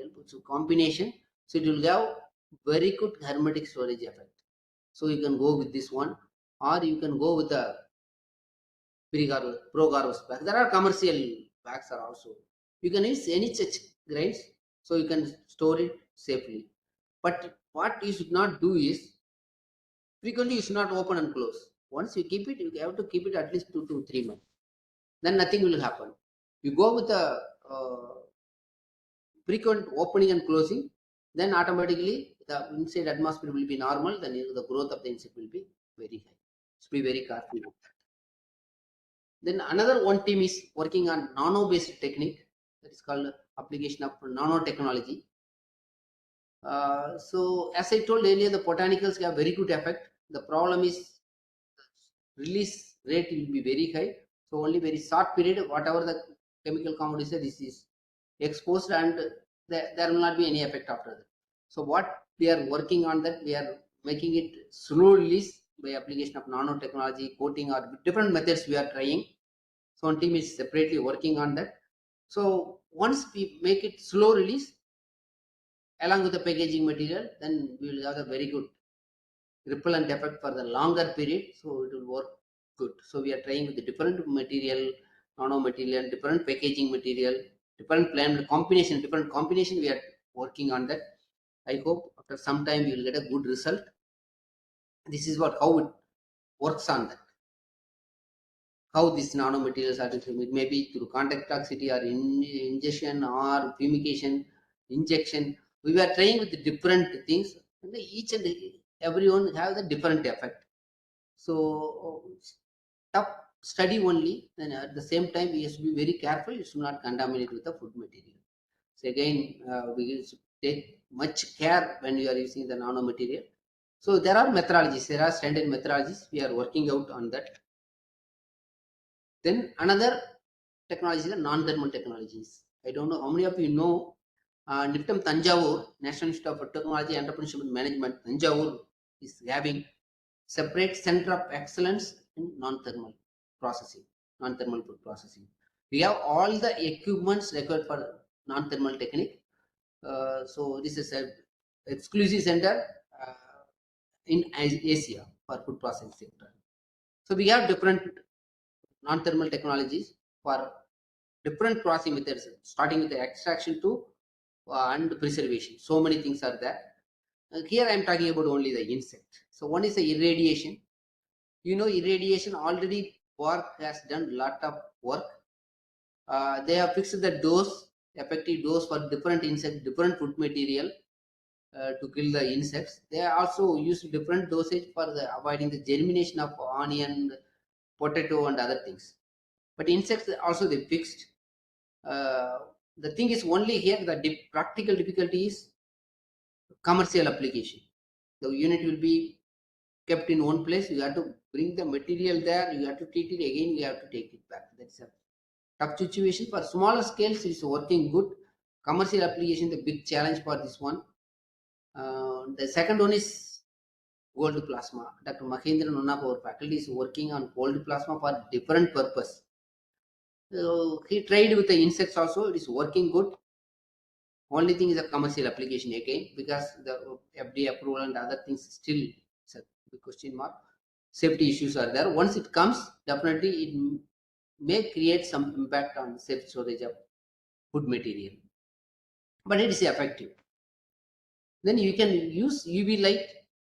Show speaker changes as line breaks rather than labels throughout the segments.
material. So combination, so it will have very good hermetic storage effect. So you can go with this one, or you can go with the pro-garvos bags. There are commercial bags are also. You can use any such grains, so you can store it safely. But what you should not do is frequently you should not open and close. Once you keep it, you have to keep it at least 2 to 3 months. Then nothing will happen. You go with a frequent opening and closing, then automatically the inside atmosphere will be normal. Then the growth of the insect will be very high. So be very careful. Then another one team is working on nano-based technique, that is called application of nanotechnology. So as I told earlier, the botanicals have very good effect. The problem is release rate will be very high. So only very short period, whatever the chemical compound is, this is exposed, and there will not be any effect after that. So what we are working on, that we are making it slow release by application of nanotechnology, coating, or different methods we are trying. So one team is separately working on that. So once we make it slow release along with the packaging material, then we will have a very good repellent effect for the longer period. So it will work good. So we are trying with the different material, nano material, different packaging material, different plant combination, different combination. We are working on that. I hope after some time we will get a good result. This is what how it works on that. How these nanomaterials are different. Maybe through contact toxicity or ingestion or fumigation, injection. We were trying with different things, and each and everyone have the different effect. So tough study only. Then at the same time, we have to be very careful. You should not contaminate with the food material. So again, we should take much care when you are using the nanomaterial. So there are methodologies. There are standard methodologies. We are working out on that. Then another technology is the non-thermal technologies. I don't know how many of you know NIFTM Tanjavur, National Institute of Technology, Entrepreneurship and Management, Tanjavur is having separate center of excellence in non-thermal processing, non-thermal food processing. We have all the equipments required for non-thermal technique. So this is an exclusive center in Asia for food processing sector. So we have different non-thermal technologies for different processing methods, starting with the extraction to and preservation. So many things are there. Here I am talking about only the insect. So one is the irradiation. You know, irradiation already work has done lot of work. They have fixed the dose, effective dose for different insect, different food material to kill the insects. They also use different dosage for the avoiding the germination of onion, potato, and other things. But insects also they fixed. The thing is only here the practical difficulty is commercial application. The unit will be kept in one place. You have to bring the material there. You have to treat it again. You have to take it back. That's a tough situation. For smaller scales, it's working good. Commercial application, the big challenge for this one. The second one is gold plasma. Dr. Mahendran, one of our faculty, is working on gold plasma for different purpose. So he tried with the insects also. It is working good. Only thing is a commercial application again, because the FDA approval and other things still is a big question mark. Safety issues are there. Once it comes, definitely it may create some impact on safe storage of food material, but it is effective. Then you can use UV light.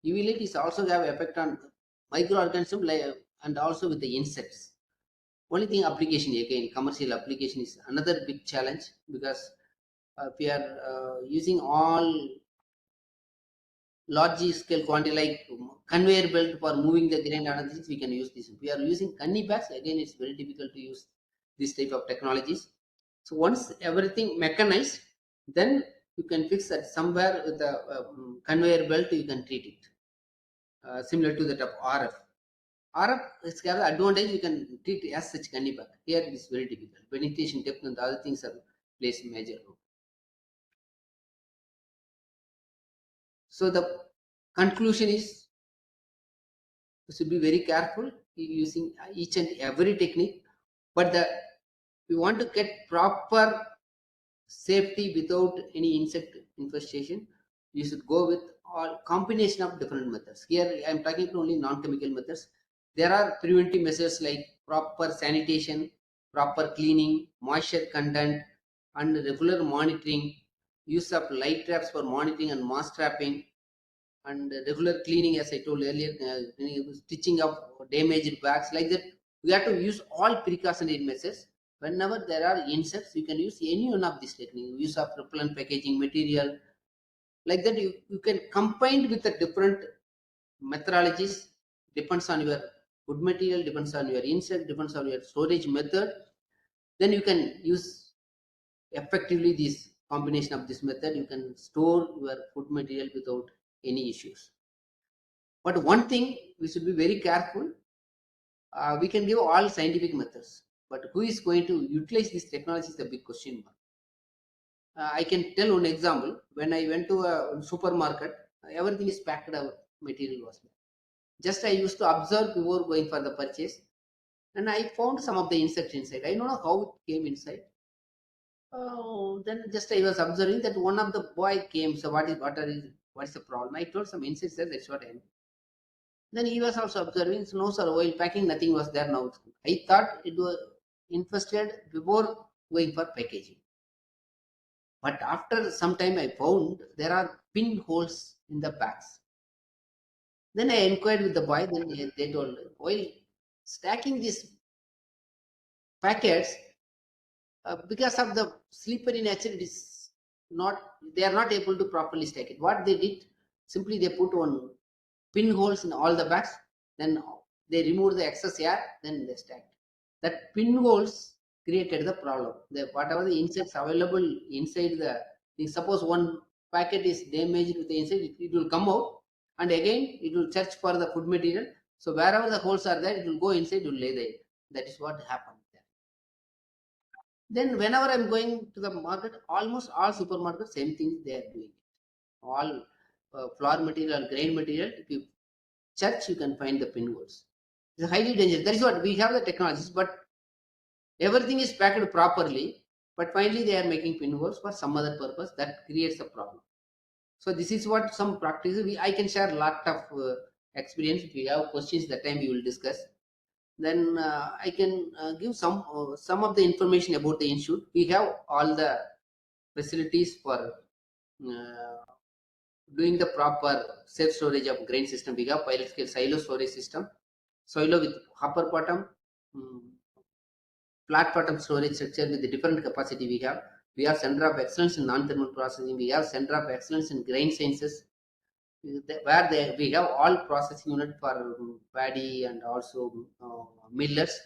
UV light is also have effect on microorganisms and also with the insects. Only thing application again, commercial application is another big challenge, because if we are using all large scale quantity like conveyor belt for moving the grain and other things, we can use this. If we are using canny bags, again it's very difficult to use this type of technologies. So once everything mechanized, then you can fix that somewhere with the conveyor belt, you can treat it. Similar to that of RF. RF is have the advantage, you can treat it as such canny bag. Here it is very difficult. Penetration depth and other things are plays major role. So the conclusion is you should be very careful using each and every technique, but we want to get proper safety without any insect infestation, you should go with all combination of different methods. Here I am talking to only non-chemical methods. There are preventive measures like proper sanitation, proper cleaning, moisture content, and regular monitoring, use of light traps for monitoring and mass trapping, and regular cleaning, as I told earlier, stitching of damaged bags, like that. We have to use all precautionary measures. Whenever there are insects, you can use any one of these techniques, use of repellent packaging material, like that. You can combine with the different methodologies, depends on your food material, depends on your insect, depends on your storage method. Then you can use effectively this combination of this method. You can store your food material without any issues. But one thing we should be very careful. We can give all scientific methods, but who is going to utilize this technology is the big question mark. I can tell one example. When I went to a supermarket, everything is packed out. Material was there. Just I used to observe before going for the purchase, and I found some of the insects inside. I don't know how it came inside. Then just I was observing that one of the boy came. So what is the problem? I told some insects there. That's what I. Then he was also observing, so no sir, while packing nothing was there now. I thought it was infested before going for packaging. But after some time I found there are pinholes in the bags. Then I inquired with the boy, then they told, while stacking these packets, because of the slippery nature, it is not, they are not able to properly stack it. What they did, simply they put one pinholes in all the bags, then they remove the excess air, then they stacked. That pinholes created the problem. Whatever the insects available inside the thing, suppose one packet is damaged with the insect, it will come out, and again it will search for the food material. So wherever the holes are there, it will go inside, it will lay there. That is what happened there. Then whenever I'm going to the market, almost all supermarkets, same things they are doing. All flour material, grain material, if you search, you can find the pinholes. It's highly dangerous. That is what we have the technologies, but everything is packed properly. But finally, they are making pinholes for some other purpose that creates a problem. So this is what some practices. I can share a lot of experience. If you have questions, that time we will discuss. Then I can give some of the information about the institute. We have all the facilities for doing the proper safe storage of grain system. We have pilot scale silo storage system, silo with hopper bottom, mm, flat bottom storage structure with the different capacity we have. We have center of excellence in non-thermal processing. We have center of excellence in grain sciences, where we have all processing unit for paddy and also millets.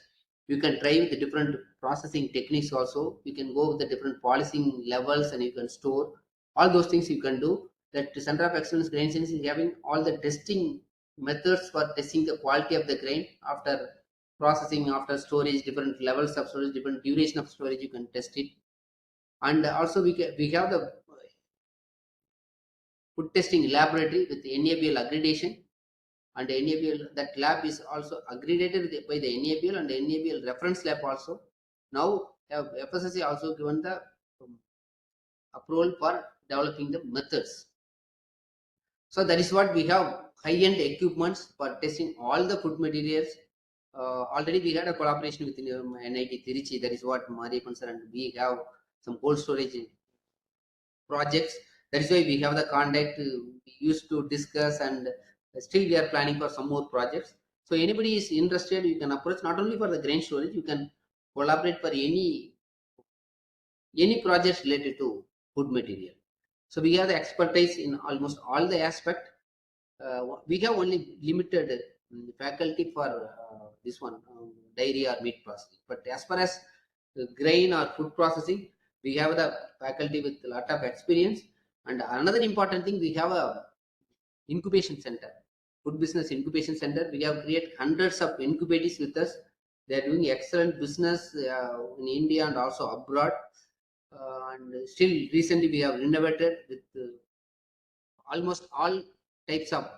You can try with the different processing techniques also. You can go with the different polishing levels and you can store all those things you can do. That center of excellence grain science is having all the testing methods for testing the quality of the grain after processing, after storage, different levels of storage, different duration of storage. You can test it, and also we have the food testing laboratory with NABL accreditation, and NABL, that lab is also accredited by the NABL and NABL reference lab also. Now FSSC also given the um, approval for developing the methods. So that is what we have high-end equipments for testing all the food materials. Already we had a collaboration with NIT Tiruchi. That is what Mariappan sir, and we have some cold storage projects. That is why we have the contact. We used to discuss, and still we are planning for some more projects. So anybody is interested, you can approach not only for the grain storage. You can collaborate for any projects related to food material. So we have the expertise in almost all the aspect. We have only limited faculty for this one, dairy or meat processing. But as far as grain or food processing, we have the faculty with a lot of experience. And another important thing, we have a incubation center, food business incubation center. We have created hundreds of incubators with us. They are doing excellent business in India and also abroad. And still recently we have renovated with almost all types of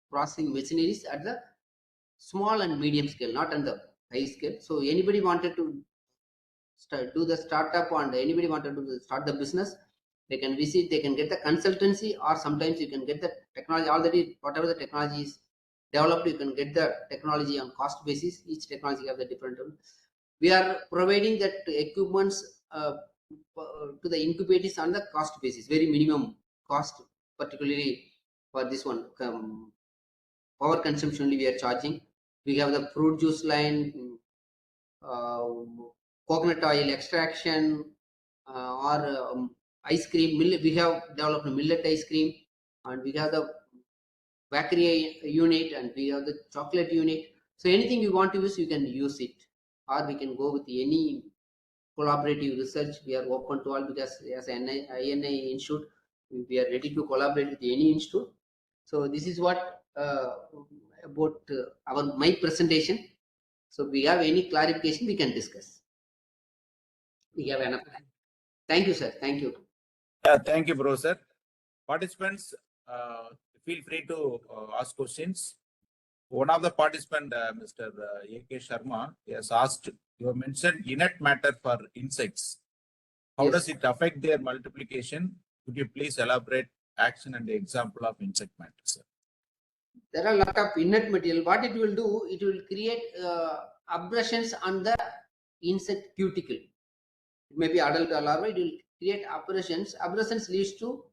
processing machineries at the small and medium scale, not on the high scale. So anybody wanted to do the startup, and anybody want to start the business, they can visit, they can get the consultancy, or sometimes you can get the technology already. Whatever the technology is developed, you can get the technology on cost basis. Each technology have the different one. We are providing that equipments to the incubators on the cost basis, very minimum cost, particularly for this one. Power consumption only we are charging. We have the fruit juice line, coconut oil extraction, or ice cream. We have developed a millet ice cream, and we have the bakery unit, and we have the chocolate unit. So anything you want to use, you can use it, or we can go with any collaborative research. We are open to all, because as an INI institute, we are ready to collaborate with any institute. So this is what about our my presentation. So we have any clarification, we can discuss. We have enough time. Thank you, sir. Thank you.
Thank you, bro, sir. Participants, feel free to ask questions. One of the participants, Mr. A.K. Sharma, he has asked, you have mentioned inert matter for insects. How
Yes.
does it affect their multiplication? Could you please elaborate action and example of insect matter, sir?
There are a lot of inert material. What it will do, it will create abrasions on the insect cuticle. It may be adult or larva. It will create abrasions. Abrasions leads to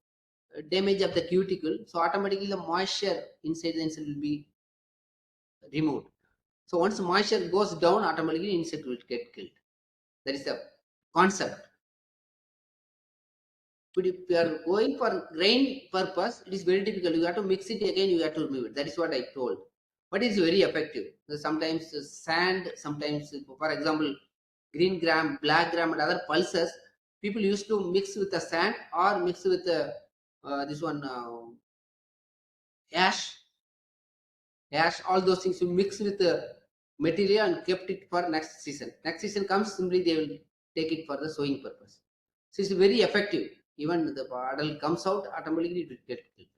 damage of the cuticle. So automatically the moisture inside the insect will be removed. So once moisture goes down, automatically insect will get killed. That is the concept. But if you are going for grain purpose, it is very difficult. You have to mix it again, you have to remove it. That is what I told. But it is very effective. Sometimes sand, sometimes, for example, green gram, black gram, and other pulses, people used to mix with the sand or mix with the this one ash, all those things. You mix with the material and kept it for next season. Next season comes, simply they will take it for the sowing purpose. So it's very effective. Even the adult comes out, automatically it will get killed.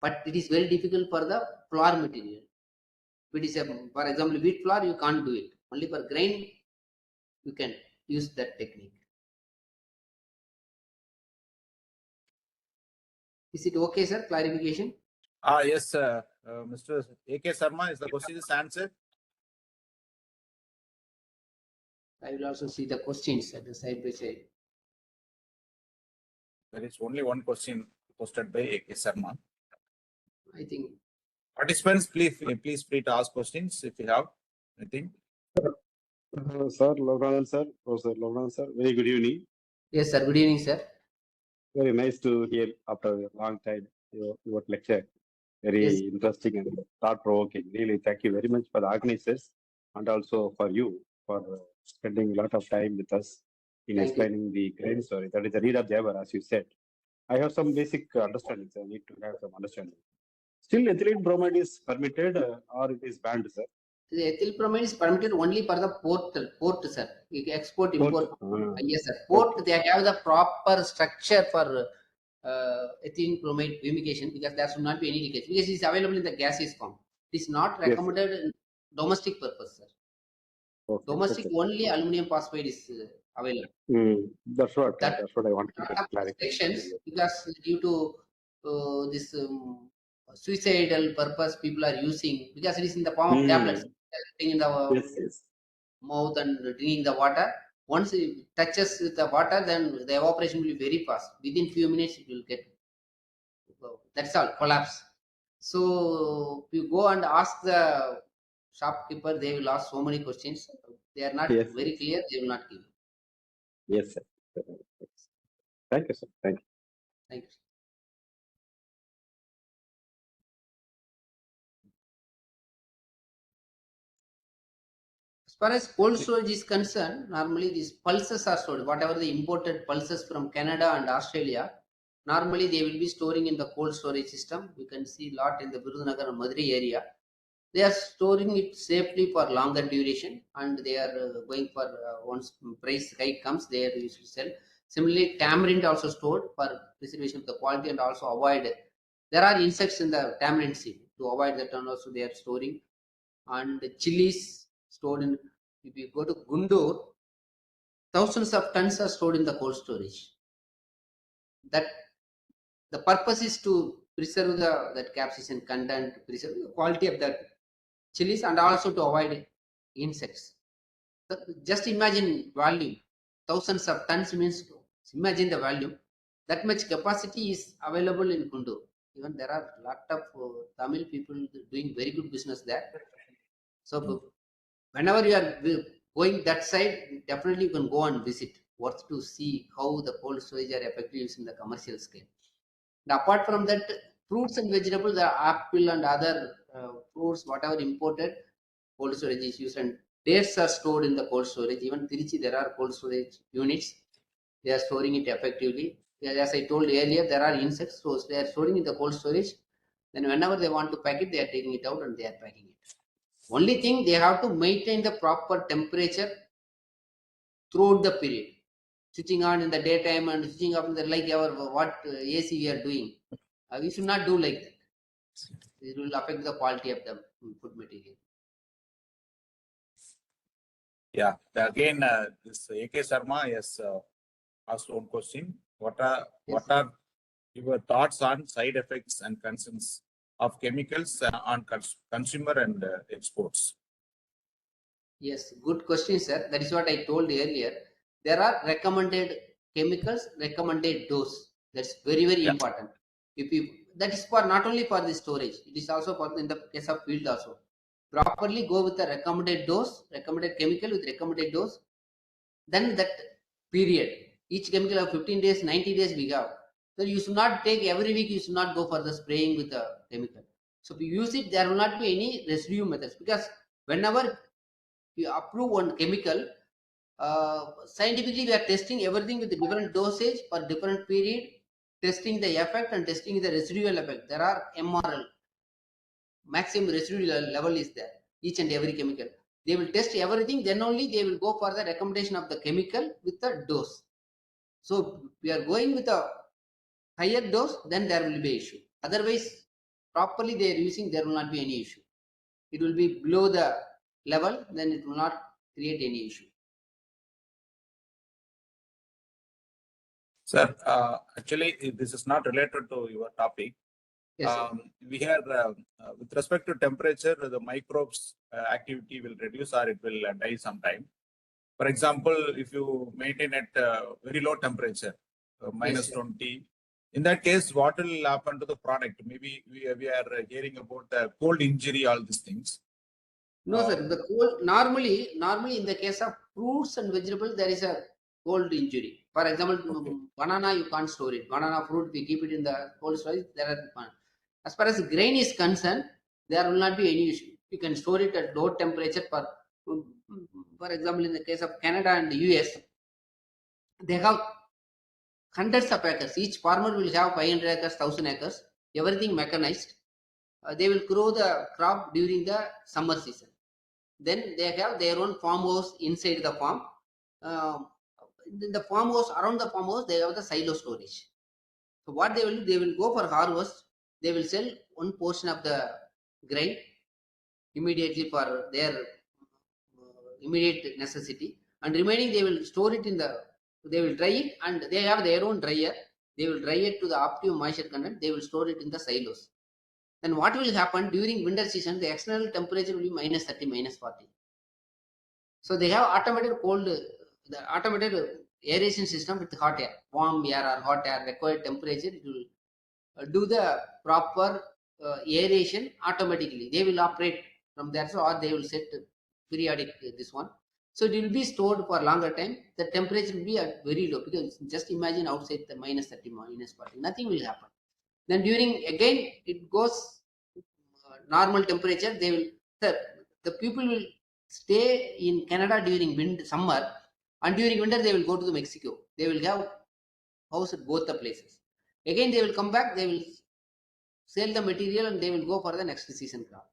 But it is very difficult for the flour material. If it is for example, wheat flour, you can't do it. Only for grain, you can use that technique. Is it okay, sir? Clarification?
Yes, sir. Mr. A.K. Sharma, is the question is answered?
I will also see the questions at the side by side.
There is only one question posted by A.K. Sharma.
I think.
Participants, please free to ask questions if you have anything.
Sir, Logan sir, Professor Logan sir, very good evening.
Yes, sir. Good evening, sir.
Very nice to hear after a long time your lecture. Very
Yes.
interesting and thought-provoking. Really, thank you very much for the organizers and also for you for spending a lot of time with us in
Thank you.
explaining the grain story. That is the read of Java, as you said. I have some basic understanding. I need to have some understanding. Still, ethylene bromide is permitted or it is banned, sir?
The ethyl bromide is permitted only for the port, sir. You can export, import. Yes, sir. Port, okay. They have the proper structure for ethylene bromide fumigation, because there should not be any leakage, because it is available in the gaseous form. It is not recommended in domestic purpose, sir. Okay, domestic only aluminum phosphide is available.
That's what I want to clarify.
Because due to this suicidal purpose, people are using, because it is in the form of tablets, in the mouth and drinking the water. Once it touches with the water, then the evaporation will be very fast. Within few minutes, it will get, that's all, collapse. So if you go and ask the shopkeeper, they will ask so many questions. They are not very clear, they will not give.
Yes, sir. Thank you, sir. Thank you.
Thank you. As far as cold storage is concerned, normally these pulses are stored. Whatever the imported pulses from Canada and Australia, normally they will be storing in the cold storage system. You can see a lot in the Virudhunagar and Madurai area. They are storing it safely for longer duration, and they are going for once price hike comes, they are used to sell. Similarly, tamarind also stored for preservation of the quality and also avoid. There are insects in the tamarind seed. To avoid that, and also they are storing. And chilies stored in. If you go to Gundur, thousands of tons are stored in the cold storage. That the purpose is to preserve that capsaicin content, preserve the quality of that chilies, and also to avoid insects. So just imagine volume, thousands of tons means, imagine the volume. That much capacity is available in Kundur. Even there are a lot of Tamil people doing very good business there. So whenever you are going that side, definitely you can go and visit. Worth to see how the cold storage are effectively used in the commercial scale. And apart from that, fruits and vegetables, the apple and other fruits, whatever imported, cold storage is used, and dates are stored in the cold storage. Even Trichy, there are cold storage units. They are storing it effectively. As I told earlier, there are insects, so they are storing in the cold storage. Then whenever they want to pack it, they are taking it out and they are packing it. Only thing, they have to maintain the proper temperature throughout the period. Switching on in the daytime and switching off in the, like our what AC we are doing. We should not do like that. It will affect the quality of the food material.
Yeah, again, this AK Sharma has asked one question. What are your thoughts on side effects and concerns of chemicals on consumer and exports?
Yes, good question, sir. That is what I told earlier. There are recommended chemicals, recommended dose. That's very, very
Yeah.
important. If you, that is for not only for the storage, it is also for in the case of field also. Properly go with the recommended dose, recommended chemical with recommended dose. Then that period, each chemical of 15 days, 90 days we have. So you should not take every week, you should not go for the spraying with the chemical. So if you use it, there will not be any residue methods, because whenever you approve one chemical, scientifically we are testing everything with different dosage for different period, testing the effect and testing the residual effect. There are MRL, maximum residual level is there, each and every chemical. They will test everything, then only they will go for the recommendation of the chemical with the dose. So we are going with a higher dose, then there will be issue. Otherwise, properly they are using, there will not be any issue. It will be below the level, then it will not create any issue.
Sir, actually, this is not related to your topic.
Yes, sir.
We have, with respect to temperature, the microbes activity will reduce or it will die sometime. For example, if you maintain at very low temperature, minus
Yes,
20, in that case, what will happen to the product? Maybe we are hearing about the cold injury, all these things.
no, sir. The cold, normally in the case of fruits and vegetables, there is a cold injury. For example, banana you can't store it. Banana fruit, we keep it in the cold storage. There are, as far as grain is concerned, there will not be any issue. You can store it at low temperature. For example, in the case of Canada and the US, they have hundreds of acres. Each farmer will have 500 acres, 1,000 acres. Everything mechanized. They will grow the crop during the summer season. Then they have their own farmhouse inside the farm. In the farmhouse, around the farmhouse, they have the silo storage. So what they will do, they will go for harvest. They will sell one portion of the grain immediately for their immediate necessity, and remaining they will store it in the. They will dry it, and they have their own dryer. They will dry it to the optimum moisture content. They will store it in the silos. Then what will happen during winter season? The external temperature will be minus 30, minus 40. So they have automated cold, the automated aeration system with hot air, warm air or hot air required temperature. It will do the proper aeration automatically. They will operate from there, so or they will set periodic this one. So it will be stored for longer time. The temperature will be at very low, because just imagine outside the minus 30, minus 40, nothing will happen. Then during again it goes normal temperature. They will the people will stay in Canada during summer, and during winter they will go to the Mexico. They will have house at both the places. Again they will come back. They will sell the material and they will go for the next season crop.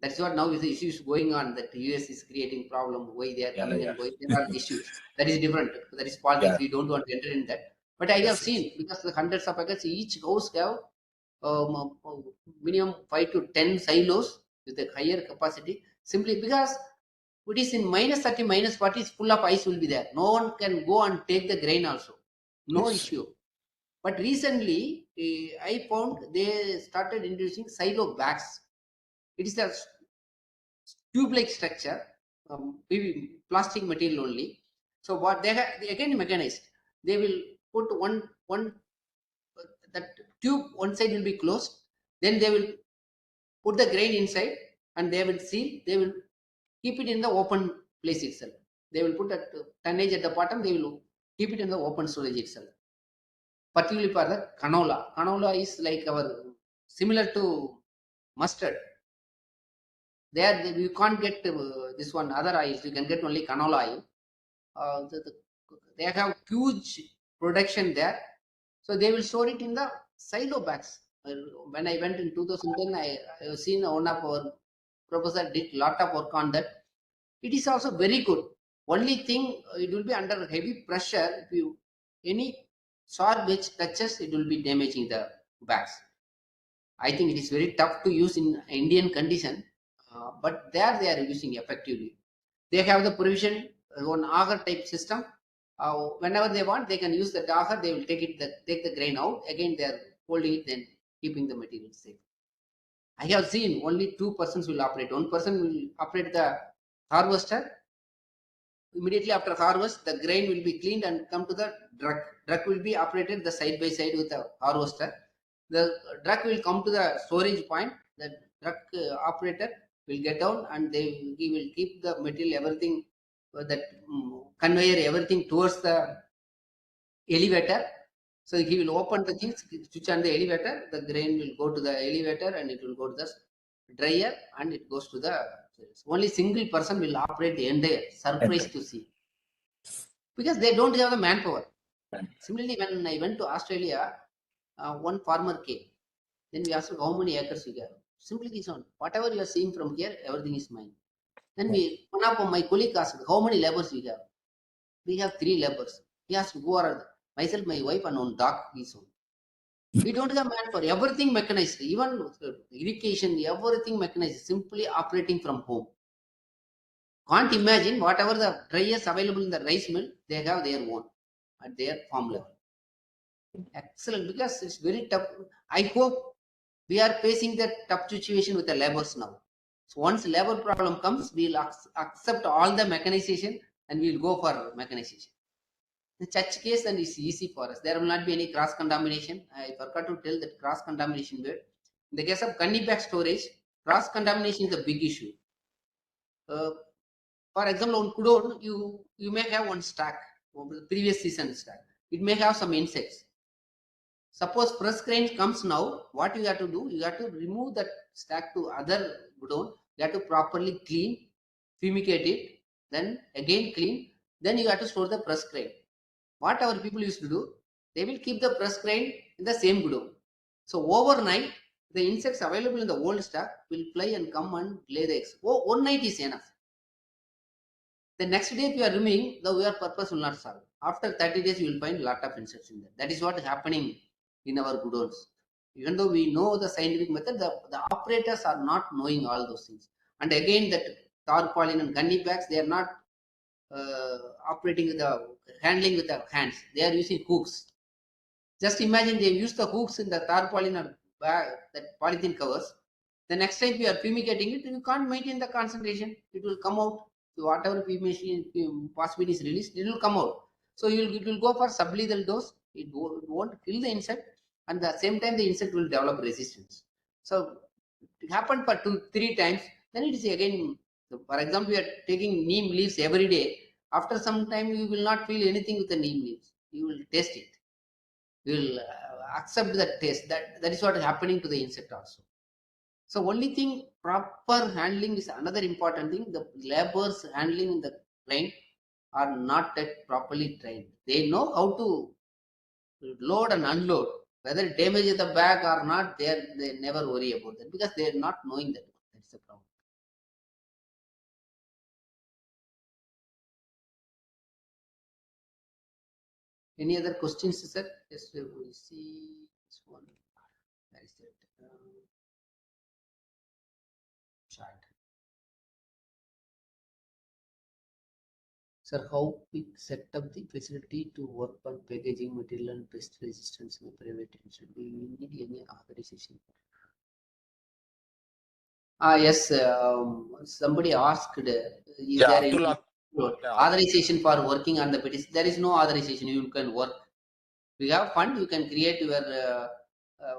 That's what now is the issues going on, that the US is creating problem, why they are coming and going. There are issues. That is different. That is politics.
Yeah.
We don't want to enter in that. But I have
Yes,
seen, because the hundreds of acres, each house have minimum 5 to 10 silos with a higher capacity, simply because It is in -30, -40, is full of ice will be there. No one can go and take the grain also. No
Yes.
issue. But recently, I found they started introducing silo bags. It is a tube-like structure, plastic material only. So what they again mechanized. They will put one that tube one side will be closed. Then they will put the grain inside and they will seal. They will keep it in the open place itself. They will put a tonnage at the bottom. They will keep it in the open storage itself. Particularly for the canola. Canola is like our similar to mustard. There you can't get this one other oils. You can get only canola oil. They have huge production there, so they will store it in the silo bags. When I went in 2010, I have seen one of our professor did lot of work on that. It is also very good. Only thing it will be under heavy pressure. If you any sharp edge touches, it will be damaging the bags. I think it is very tough to use in Indian condition, but there they are using effectively. They have the provision on auger type system. Whenever they want, they can use the auger. They will take the grain out. Again, they are holding it, then keeping the material safe. I have seen only two persons will operate. One person will operate the harvester. Immediately after harvest, the grain will be cleaned and come to the truck. Truck will be operated the side by side with the harvester. The truck will come to the storage point. The truck operator will get down and he will keep the material, everything, that conveyor, everything towards the elevator. So he will open the things, switch on the elevator. The grain will go to the elevator and it will go to the dryer and it goes to the. Only single person will operate the entire. Surprise to see, because they don't have the manpower. Similarly, when I went to Australia, one farmer came. Then we asked how many acres you have. Simply this one. Whatever you are seeing from here, everything is mine. Then one of my colleague asked, how many laborers you have? We have 3 laborers. He asked, who are myself, my wife, and one dog. We don't have manpower. Everything mechanized. Even irrigation, everything mechanized. Simply operating from home. Can't imagine whatever the dryers available in the rice mill, they have their own at their farm level. Excellent, because it's very tough. I hope we are facing that tough situation with the laborers now. So once labor problem comes, we'll accept all the mechanization and we'll go for mechanization. In such case, then it's easy for us. There will not be any cross contamination. I forgot to tell that cross contamination word. In the case of gunny bag storage, cross contamination is a big issue. Uh, for example, on kudon, you may have one stack, previous season stack. It may have some insects. Suppose fresh grain comes now, what you have to do? You have to remove that stack to other godown. You have to properly clean, fumigate it, then again clean. Then you have to store the fresh grain. What our people used to do, they will keep the fresh grain in the same godown. So overnight, the insects available in the old stock will fly and come and lay the eggs. Oh, one night is enough. The next day, if you are removing, the your purpose will not solve. After 30 days, you will find a lot of insects in there. That is what is happening in our goodowns. Even though we know the scientific method, the operators are not knowing all those things. And again, that tarpaulin and gunny bags, they are not operating with the handling with the hands. They are using hooks. Just imagine they use the hooks in the tarpaulin or bag, that polythene covers. The next time you are fumigating it, you can't maintain the concentration. It will come out. So whatever fumigation possibility is released, it will come out. So it will go for sublethal dose. It won't kill the insect, and at the same time the insect will develop resistance. So it happened for 2-3 times. Then it is again. For example, we are taking neem leaves every day. After some time, you will not feel anything with the neem leaves. You will taste it. You will accept that taste. That is what is happening to the insect also. So only thing, proper handling is another important thing. The laborers handling in the train are not that properly trained. They know how to load and unload. Whether it damages the bag or not, they never worry about that because they are not knowing that. That's the problem. Any other questions, sir? Yes, we will see this one. Where is it? Chat. Sir, how we set up the facility to work on packaging material and pest resistance in private institute? Do you need any authorization? Yes, somebody asked, is
Yeah,
there any
Abdullah.
authorization for working on the petition? There is no authorization. You can work. We have fund. You can create your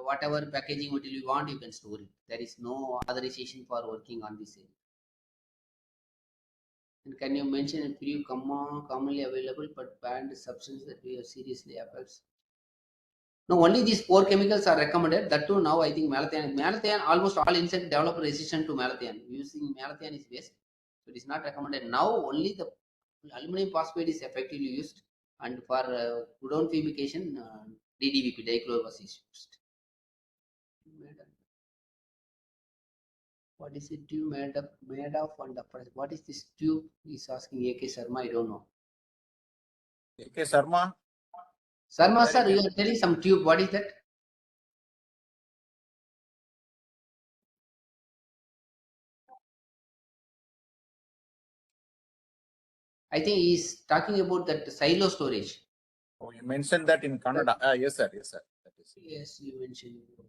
whatever packaging material you want. You can store it. There is no authorization for working on this. And can you mention a few commonly available but banned substances that we have seriously affects? No, only these 4 chemicals are recommended. That too, now I think malathion. Malathion, almost all insects develop resistance to malathion. Using malathion is best. So it is not recommended. Now only the aluminum phosphate is effectively used, and for ground fumication, DDVP, dichlorobus is used. What is it tube made of and what is this tube? He's asking AK Sharma. I don't know.
AK Sharma.
Sharma sir, you are telling some tube. What is that? I think he's talking about that silo storage.
Oh, you mentioned that in Canada. Yes, sir. Yes, sir. That is it.
Yes, you mentioned. Okay.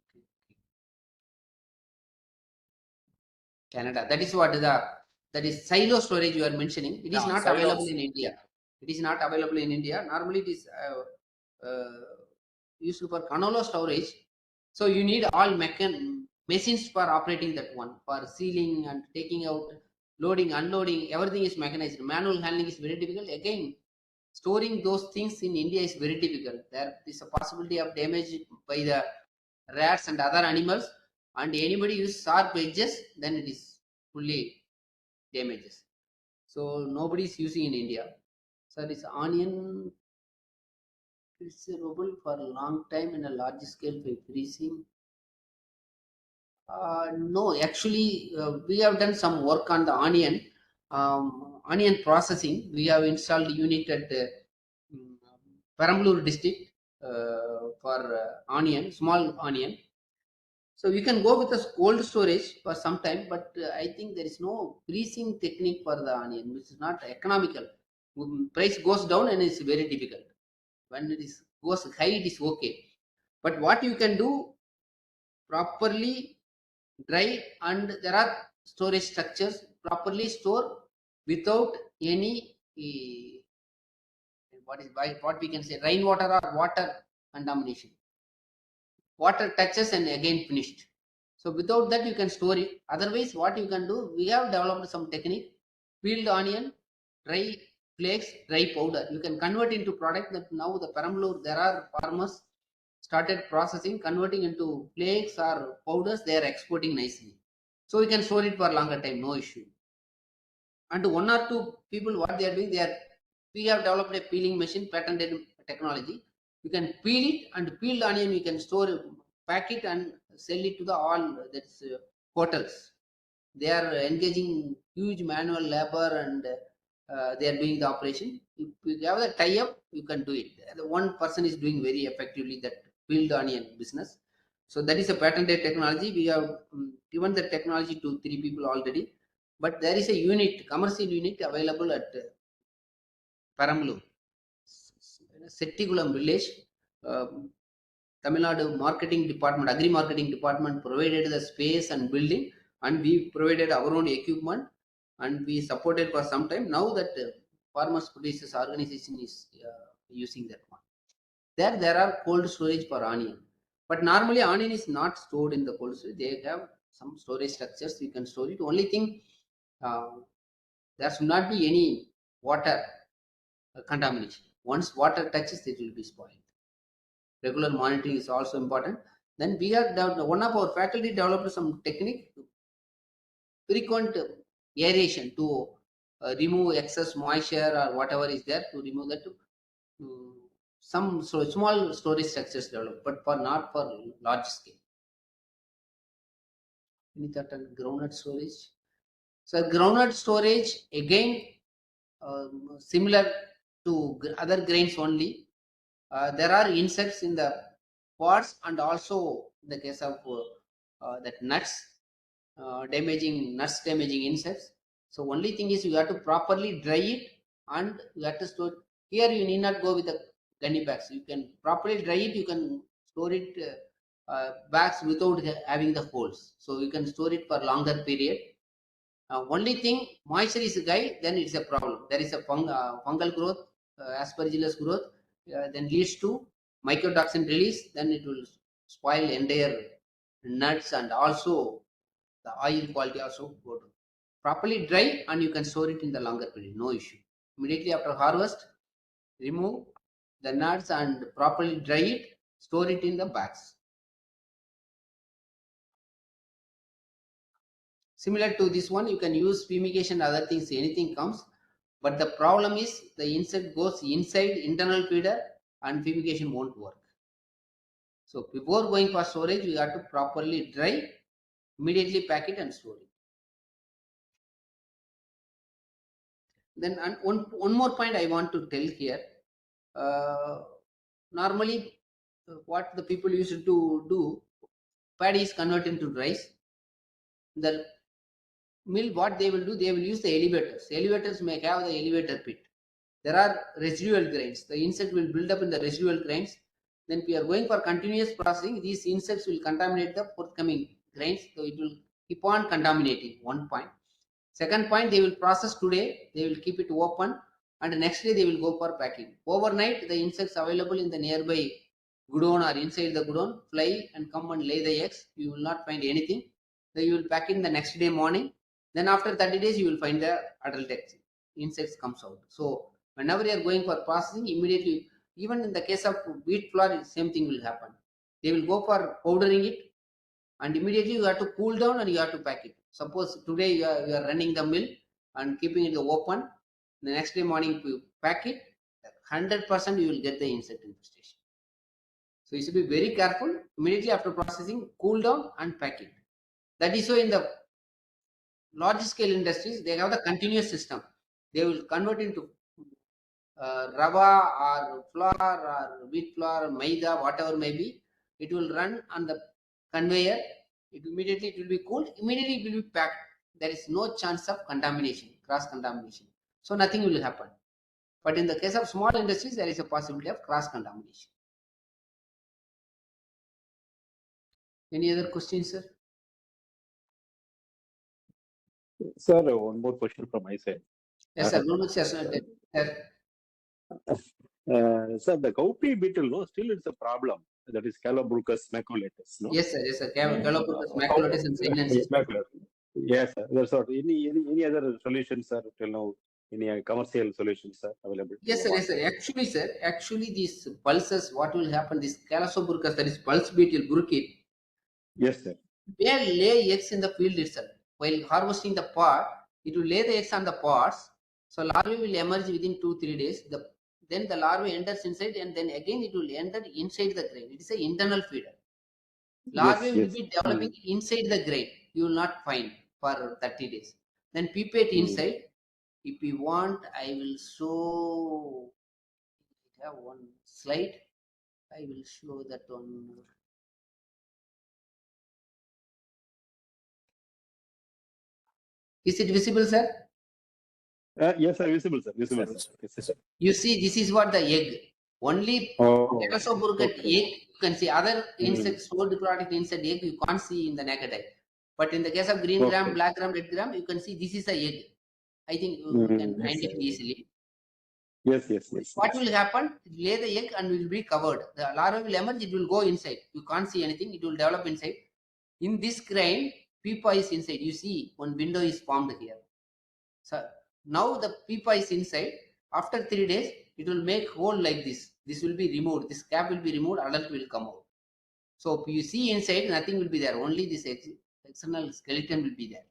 Canada. That is what that is silo storage you are mentioning. It is not
silos.
available in India. It is not available in India. Normally, it is used for canola storage. So you need all machines for operating that one, for sealing and taking out, loading, unloading. Everything is mechanized. Manual handling is very difficult. Again, storing those things in India is very difficult. There is a possibility of damage by the rats and other animals, and anybody use sharp edges, then it is fully damages. So nobody is using in India. So this onion preservable for a long time in a large scale for freezing. No, actually, we have done some work on the onion processing. We have installed a unit at Perambalur district for onion, small onion. So we can go with a cold storage for some time, but I think there is no freezing technique for the onion, which is not economical. Price goes down and it's very difficult. When it is goes high, it is okay. But what you can do properly dry, and there are storage structures properly store without any what we can say rainwater or water contamination. Water touches and again finished. So without that you can store it. Otherwise, what you can do, we have developed some technique. Peeled onion, dry flakes, dry powder. You can convert into product that now the Perambalur, there are farmers started processing, converting into flakes or powders. They are exporting nicely. So you can store it for a longer time, no issue. And one or two people, what they are doing, we have developed a peeling machine, patented technology. You can peel it, and peeled onion you can store, pack it and sell it to the all that's hotels. They are engaging huge manual labor, and they are doing the operation. If you have the tie up, you can do it. The one person is doing very effectively that peeled onion business. So that is a patented technology. We have given the technology to 3 people already, but there is a unit, commercial unit available at Perambalur, Settikulam village. Tamil Nadu marketing department, agri marketing department provided the space and building, and we provided our own equipment, and we supported for some time. Now that farmers producers organization is using that one. There are cold storage for onion, but normally onion is not stored in the cold storage. They have some storage structures. You can store it. Only thing, uh, there should not be any water contamination. Once water touches, it will be spoiled. Regular monitoring is also important. Then we have one of our faculty developed some technique, frequent aeration to remove excess moisture or whatever is there, to remove that. Some small storage structures developed, but for not for large scale. Any thought on groundnut storage? So groundnut storage again, similar to other grains only. There are insects in the pods, and also in the case of that nuts, damaging insects. So only thing is you have to properly dry it and you have to store. Here you need not go with the gunny bags. You can properly dry it. You can store it bags without having the holes. So you can store it for longer period. Only thing, moisture is a guy, then it's a problem. There is a fungal growth, aspergillus growth, then leads to mycotoxin release. Then it will spoil entire nuts, and also the oil quality also go down. Properly dry, and you can store it in the longer period, no issue. Immediately after harvest, remove the nuts and properly dry it, store it in the bags. Similar to this one, you can use fumigation, other things, anything comes. But the problem is the insect goes inside internal feeder and fumigation won't work. So before going for storage, we have to properly dry, immediately pack it and store it. Then and one more point I want to tell here. Normally, what the people used to do, paddy is converted into rice. The mill, what they will do, they will use the elevators. Elevators may have the elevator pit. There are residual grains. The insect will build up in the residual grains. Then we are going for continuous processing. These insects will contaminate the forthcoming grains. So it will keep on contaminating. One point. Second point, they will process today. They will keep it open, and next day they will go for packing. Overnight, the insects available in the nearby godown or inside the godown fly and come and lay the eggs. You will not find anything. So you will pack in the next day morning. Then after 30 days, you will find the adult eggs. Insects comes out. So whenever you are going for processing, immediately, even in the case of wheat flour, same thing will happen. They will go for powdering it, and immediately you have to cool down and you have to pack it. Suppose today you are running the mill and keeping it open, the next day morning you pack it, 100% you will get the insect infestation. So you should be very careful. Immediately after processing, cool down and pack it. That is so in the large scale industries, they have the continuous system. They will convert into rava or flour or wheat flour, maida, whatever may be. It will run on the conveyor. It will be cooled. Immediately it will be packed. There is no chance of contamination, cross contamination. So nothing will happen. But in the case of small industries, there is a possibility of cross contamination. Any other questions, sir?
Sir, one more question from my side.
Yes, sir. No, sir. Sir.
Sir, the cowpea beetle, no, still it's a problem. That is Calabrucus maculatus, no?
Yes, sir. Yes, sir. Calopurchus maculatus and sinensis.
Maculatus. Yes, sir. That's what. Any other solutions, sir, till now? Any commercial solutions, sir, available?
Yes, sir. Yes, sir. Actually, these pulses, what will happen? This Calopurchus, that is pulse beetle, burkit,
Yes, sir.
they lay eggs in the field itself. While harvesting the pod, it will lay the eggs on the pods. So larvae will emerge within 2-3 days. Then the larvae enters inside, and then again it will enter inside the grain. It is an internal feeder. Larvae
Yes,
will
yes.
be developing inside the grain. You will not find for 30 days. Then pipette inside. If you want, I will show. I have one slide. I will show that one. Is it visible, sir?
Yes, sir. Visible, sir. Visible,
Yes,
sir.
sir.
Yes, sir.
You see, this is what the egg. Only
Oh,
Calasoburget
okay.
egg, you can see other insects, sold product insect egg, you can't see in the naked eye. But in the case of green gram,
Okay.
black gram, red gram, you can see this is a egg. I think you can
Yes,
identify
sir.
easily.
Yes.
What will happen? It lay the egg and will be covered. The larva will emerge, it will go inside. You can't see anything, it will develop inside. In this grain, pupa is inside. You see, one window is formed here. So now the pupa is inside. After 3 days, it will make hole like this. This will be removed. This cap will be removed. Adult will come out. So if you see inside, nothing will be there. Only this external skeleton will be there.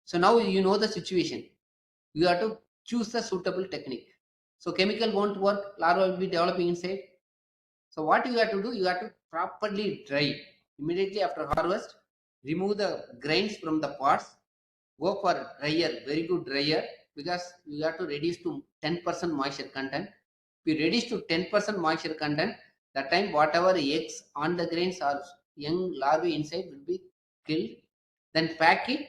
So now you know the situation. You have to choose the suitable technique. So chemical won't work. Larva will be developing inside. So what you have to do? You have to properly dry. Immediately after harvest, remove the grains from the pods. Go for dryer, very good dryer, because you have to reduce to 10% moisture content. If you reduce to 10% moisture content, that time whatever eggs on the grains or young larvae inside will be killed. Then pack it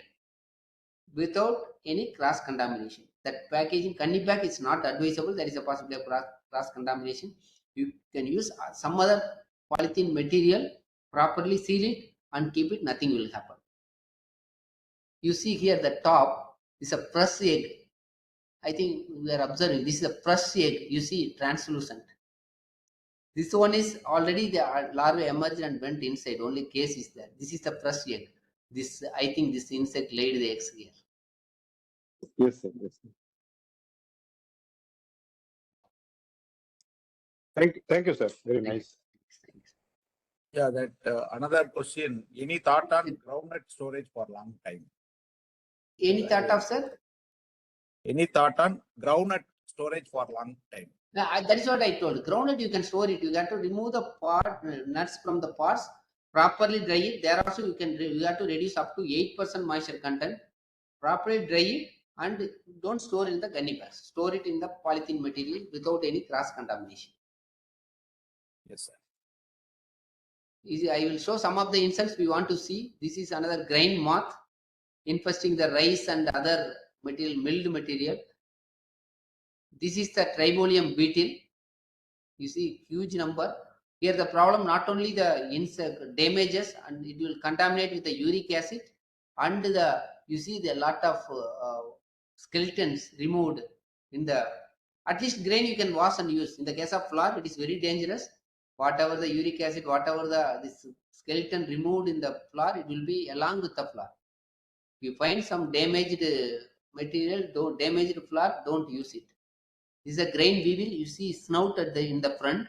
without any cross contamination. That packaging candy bag is not advisable. There is a possibility of cross contamination. You can use some other polythene material, properly seal it and keep it. Nothing will happen. You see here the top is a fresh egg. I think we are observing this is a fresh egg. You see translucent. This one is already the larvae emerged and went inside. Only case is there. This is the fresh egg. This I think this insect laid the eggs here.
Yes, sir. Yes, sir. Thank you, sir. Very
Thank you.
nice.
Thanks.
Yeah, that another question. Any thought on groundnut storage for long time?
Any thought of, sir?
Any thought on groundnut storage for long time?
That is what I told. Groundnut you can store it. You have to remove the nuts from the pods, properly dry it. There also you have to reduce up to 8% moisture content. Properly dry it and don't store in the gunny bags. Store it in the polythene material without any cross contamination.
Yes, sir.
I will show some of the insects we want to see. This is another grain moth infesting the rice and other material, milled material. This is the tribolium beetle. You see huge number. Here the problem not only the insect damages and it will contaminate with the uric acid and you see the lot of skeletons removed in the at least grain you can wash and use. In the case of flour it is very dangerous. Whatever the uric acid, whatever this skeleton removed in the flour, it will be along with the flour. If you find some damaged material, damaged flour, don't use it. This is a grain weevil. You see snout in the front.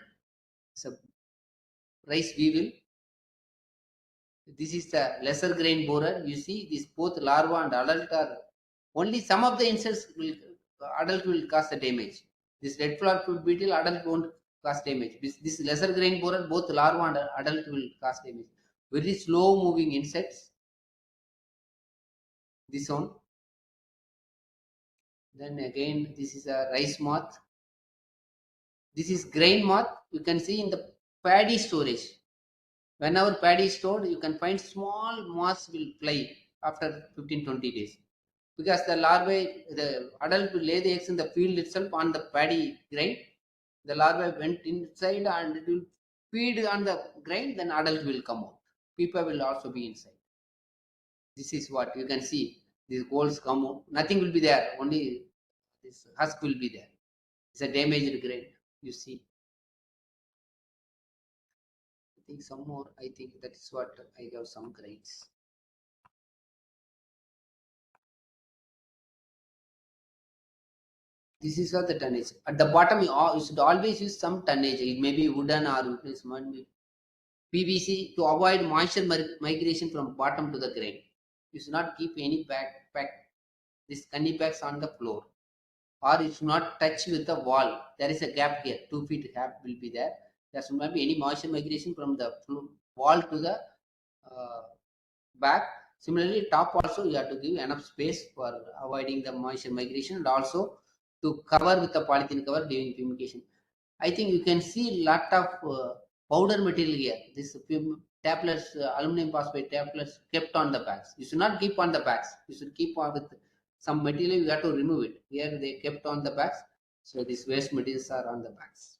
It's a rice weevil. This is the lesser grain borer. You see, this both larva and adult are only some of the insects adult will cause the damage. This red flower beetle adult won't cause damage. This lesser grain borer, both larva and adult will cause damage. Very slow moving insects. This one. Then again, this is a rice moth. This is grain moth. You can see in the paddy storage. Whenever paddy is stored, you can find small moths will fly after 15-20 days. Because the larvae, the adult will lay the eggs in the field itself on the paddy grain. The larvae went inside and it will feed on the grain, then adult will come out. Pupa will also be inside. This is what you can see. These holes come out. Nothing will be there. Only this husk will be there. It's a damaged grain. You see. I think some more. I think that is what I have some grains. This is what the tonnage. At the bottom, you should always use some tonnage. It may be wooden or PVC to avoid moisture migration from bottom to the grain. You should not keep any pack this candy packs on the floor, or it should not touch with the wall. There is a gap here, 2 feet gap will be there. There should not be any moisture migration from the wall to the back. Similarly, top also you have to give enough space for avoiding the moisture migration and also to cover with the polythene cover during fumigation. I think you can see lot of powder material here. This tablets, aluminum phosphate tablets kept on the bags. You should not keep on the bags. You should keep on with some material. You have to remove it. Here they kept on the bags. So these waste materials are on the bags.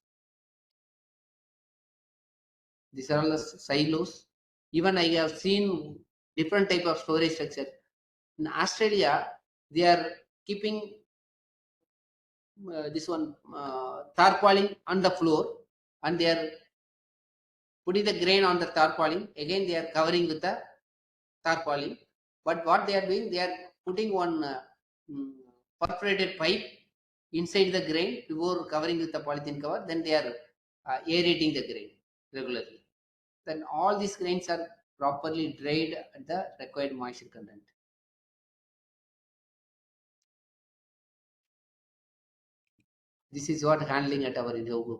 These are all the silos. Even I have seen different type of storage structure. In Australia, they are keeping this one tarpaulin on the floor and they are putting the grain on the tarpaulin. Again, they are covering with the tarpaulin. But what they are doing, they are putting one perforated pipe inside the grain before covering with the polythene cover. Then they are aerating the grain regularly. Then all these grains are properly dried at the required moisture content. This is what handling at our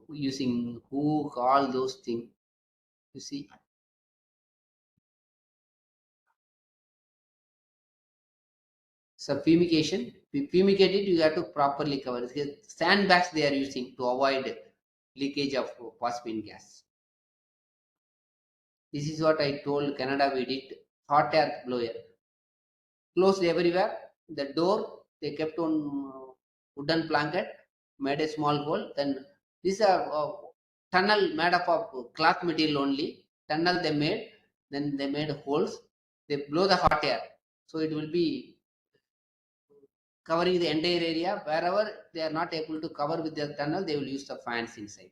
using hook, all those things. You see. So fumigation, fumigate it, you have to properly cover. Sandbags they are using to avoid leakage of phosphine gas. This is what I told Canada we did. Hot air blower. Closed everywhere. The door they kept on wooden blanket, made a small hole. Then these are tunnel made up of cloth material only. Tunnel they made, then they made holes. They blow the hot air, so it will be covering the entire area. Wherever they are not able to cover with their tunnel, they will use the fans inside.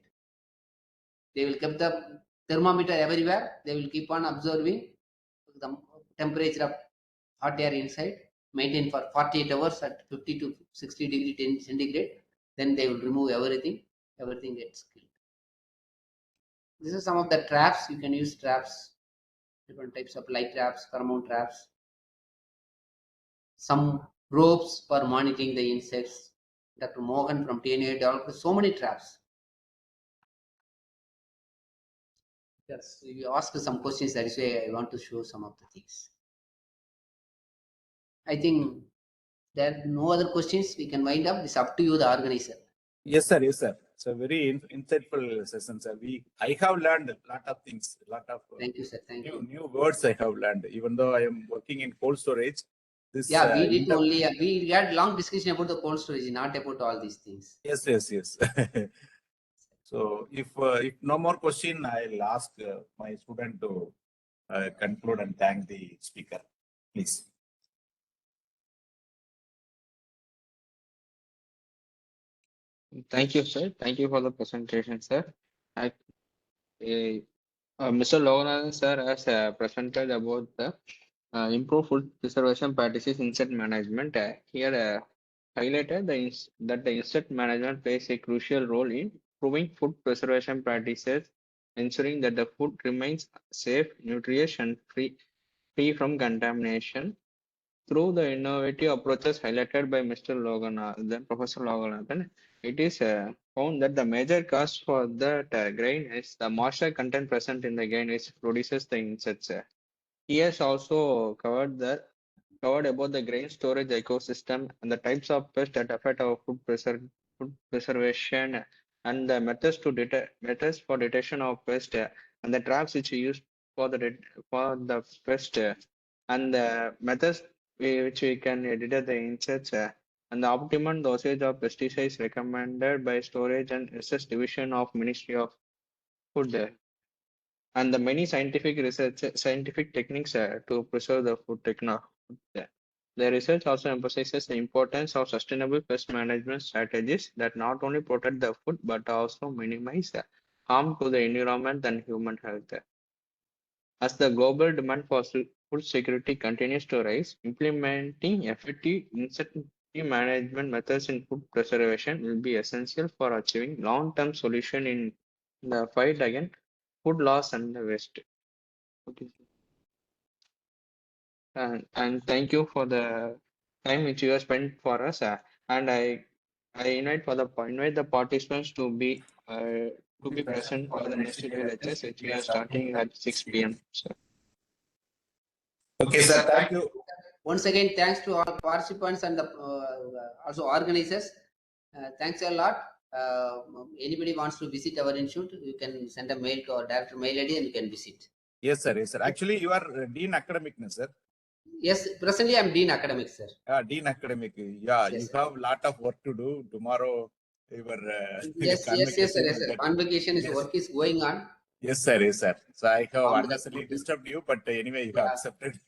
They will keep the thermometer everywhere. They will keep on observing the temperature of hot air inside, maintain for 48 hours at 50 to 60 degree centigrade. Then they will remove everything. Everything gets killed. This is some of the traps. You can use traps, different types of light traps, pheromone traps, some ropes for monitoring the insects. Dr. Mohan from TNA developed so many traps. Yes, you asked some questions. That is why I want to show some of the things. I think there are no other questions. We can wind up. It's up to you, the organizer.
Yes, sir. Yes, sir. It's a very insightful session, sir. I have learned a lot of things, a lot of
Thank you, sir. Thank you.
new words I have learned. Even though I am working in cold storage, this
Yeah, we did only. We had long discussion about the cold storage, not about all these things.
Yes, yes, yes. So if no more question, I'll ask my student to conclude and thank the speaker, please.
Thank you, sir. Thank you for the presentation, sir. Mr. Logan, sir, has presented about the improved food preservation practices insect management. Here highlighted that the insect management plays a crucial role in improving food preservation practices, ensuring that the food remains safe, nutritious, and free from contamination. Through the innovative approaches highlighted by Mr. Loganathan, Professor Loganathan, it is found that the major cause for that grain is the moisture content present in the grain which produces the insects. He has also covered about the grain storage ecosystem and the types of pests that affect our food preservation and the methods for detection of pests and the traps which we use for the pest and the methods which we can detect the insects and the optimum dosage of pesticides recommended by storage and research division of Ministry of Food and the many scientific techniques to preserve the food technology. The research also emphasizes the importance of sustainable pest management strategies that not only protect the food but also minimize harm to the environment and human health. As the global demand for food security continues to rise, implementing effective insect management methods in food preservation will be essential for achieving long-term solution in the fight against food loss and waste. Okay. And thank you for the time which you have spent for us. And I invite the participants to be present for the next two lectures which we are starting at 6 p.m. So,
Okay, sir. Thank you.
Once again, thanks to all participants and the also organizers. Thanks a lot. Anybody wants to visit our institute, you can send a mail to our director mail ID and you can visit.
Yes, sir. Yes, sir. Actually, you are Dean Academic, sir.
Yes, presently I'm Dean Academic, sir.
Dean Academic. Yeah,
Yes,
you
sir.
have a lot of work to do tomorrow. Your
Yes, sir. Yes, sir. Convocation is work is going on.
Yes, sir. Yes, sir. So I have
From
unnecessarily disturbed you, but anyway, you have accepted.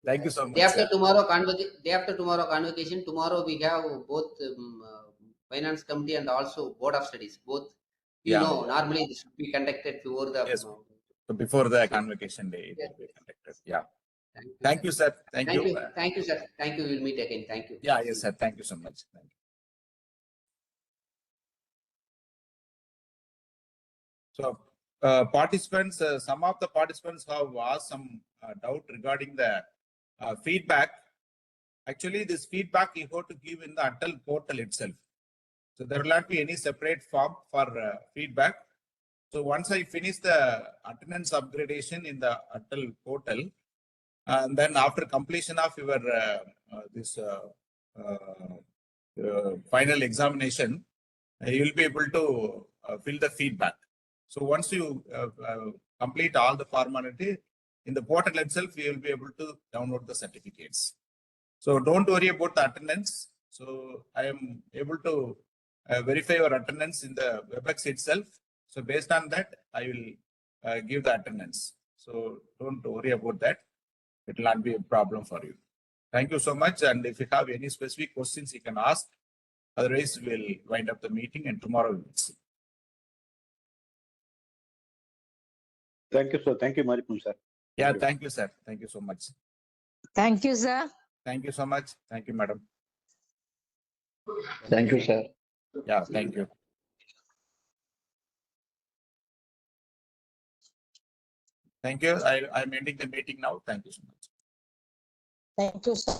Thank you so much.
Day after tomorrow convocation. Tomorrow we have both finance committee and also board of studies. Both, normally this should be conducted before the.
Yes. So before the convocation day, it will be conducted. Yeah. Thank you, sir. Thank you.
Thank you, sir. Thank you. We'll meet again. Thank you.
Yeah. Yes, sir. Thank you so much. Thank you. So, participants, some of the participants have asked some doubt regarding the feedback. Actually, this feedback you have to give in the Atal portal itself. So there will not be any separate form for feedback. So once I finish the attendance upgradation in the Atal portal, and then after completion of your final examination, you will be able to fill the feedback. So once you complete all the formality in the portal itself, you will be able to download the certificates. So don't worry about the attendance. So I am able to verify your attendance in the WebEx itself. So based on that, I will give the attendance. So don't worry about that. It will not be a problem for you. Thank you so much. And if you have any specific questions, you can ask. Otherwise, we'll wind up the meeting and tomorrow we'll see.
Thank you, sir. Thank you, Maripum, sir.
Yeah, thank you, sir. Thank you so much.
Thank you, sir.
Thank you so much. Thank you, madam.
Thank you, sir.
Yeah, thank you. Thank you. I'm ending the meeting now. Thank you so much.
Thank you, sir.